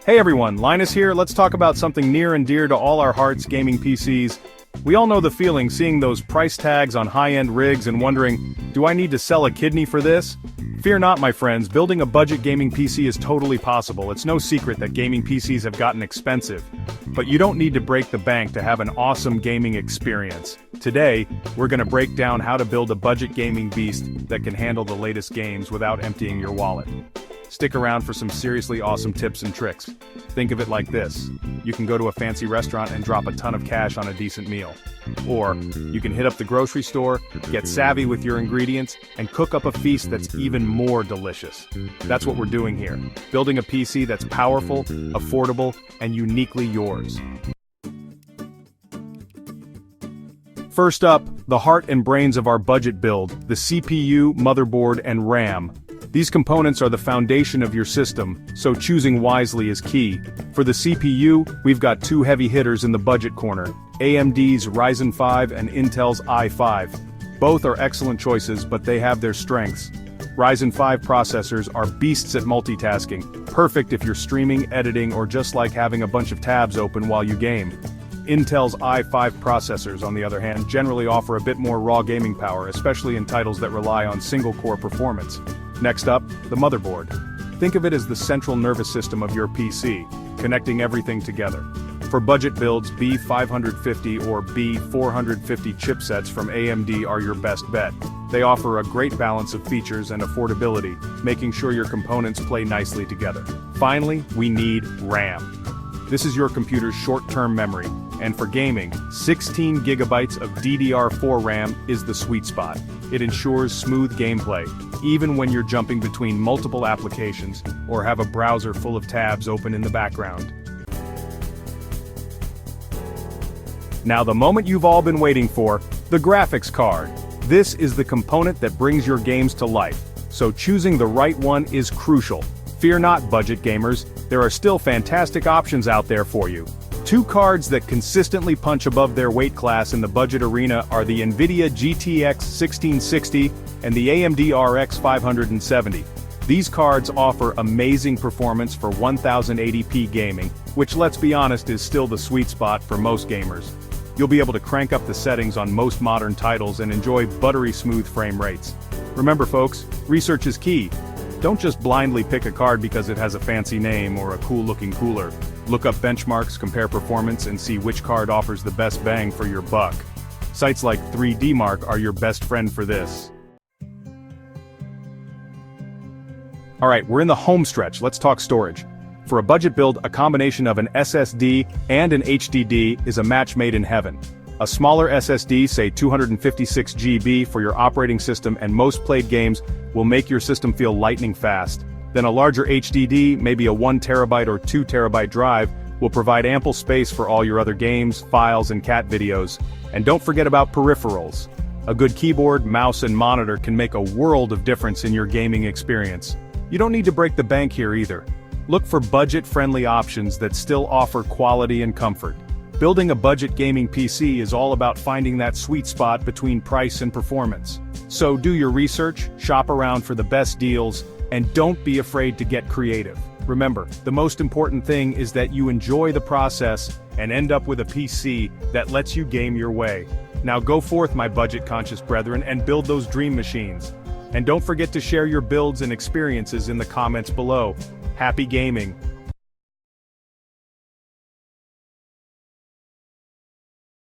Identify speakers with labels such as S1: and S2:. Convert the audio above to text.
S1: Hey everyone, Linus here. Let's talk about something near and dear to all our hearts, gaming PCs. We all know the feeling seeing those price tags on high-end rigs and wondering, do I need to sell a kidney for this? Fear not, my friends, building a budget gaming PC is totally possible. It's no secret that gaming PCs have gotten expensive. But you don't need to break the bank to have an awesome gaming experience. Today, we're gonna break down how to build a budget gaming beast that can handle the latest games without emptying your wallet. Stick around for some seriously awesome tips and tricks. Think of it like this. You can go to a fancy restaurant and drop a ton of cash on a decent meal. Or, you can hit up the grocery store, get savvy with your ingredients, and cook up a feast that's even more delicious. That's what we're doing here. Building a PC that's powerful, affordable, and uniquely yours. First up, the heart and brains of our budget build, the CPU, motherboard, and RAM. These components are the foundation of your system, so choosing wisely is key. For the CPU, we've got two heavy hitters in the budget corner, AMD's Ryzen 5 and Intel's i5. Both are excellent choices, but they have their strengths. Ryzen 5 processors are beasts at multitasking, perfect if you're streaming, editing, or just like having a bunch of tabs open while you game. Intel's i5 processors, on the other hand, generally offer a bit more raw gaming power, especially in titles that rely on single-core performance. Next up, the motherboard. Think of it as the central nervous system of your PC, connecting everything together. For budget builds, B550 or B450 chipsets from AMD are your best bet. They offer a great balance of features and affordability, making sure your components play nicely together. Finally, we need RAM. This is your computer's short-term memory, and for gaming, 16 gigabytes of DDR4 RAM is the sweet spot. It ensures smooth gameplay, even when you're jumping between multiple applications or have a browser full of tabs open in the background. Now the moment you've all been waiting for, the graphics card. This is the component that brings your games to life, so choosing the right one is crucial. Fear not, budget gamers, there are still fantastic options out there for you. Two cards that consistently punch above their weight class in the budget arena are the NVIDIA GTX 1660 and the AMD RX 570. These cards offer amazing performance for 1080p gaming, which, let's be honest, is still the sweet spot for most gamers. You'll be able to crank up the settings on most modern titles and enjoy buttery smooth frame rates. Remember folks, research is key. Don't just blindly pick a card because it has a fancy name or a cool-looking cooler. Look up benchmarks, compare performance, and see which card offers the best bang for your buck. Sites like 3DMark are your best friend for this. Alright, we're in the home stretch, let's talk storage. For a budget build, a combination of an SSD and an HDD is a match made in heaven. A smaller SSD, say 256 GB for your operating system and most played games, will make your system feel lightning fast. Then a larger HDD, maybe a 1 TB or 2 TB drive, will provide ample space for all your other games, files, and cat videos. And don't forget about peripherals. A good keyboard, mouse, and monitor can make a world of difference in your gaming experience. You don't need to break the bank here either. Look for budget-friendly options that still offer quality and comfort. Building a budget gaming PC is all about finding that sweet spot between price and performance. So do your research, shop around for the best deals, and don't be afraid to get creative. Remember, the most important thing is that you enjoy the process and end up with a PC that lets you game your way. Now go forth, my budget-conscious brethren, and build those dream machines. And don't forget to share your builds and experiences in the comments below. Happy gaming!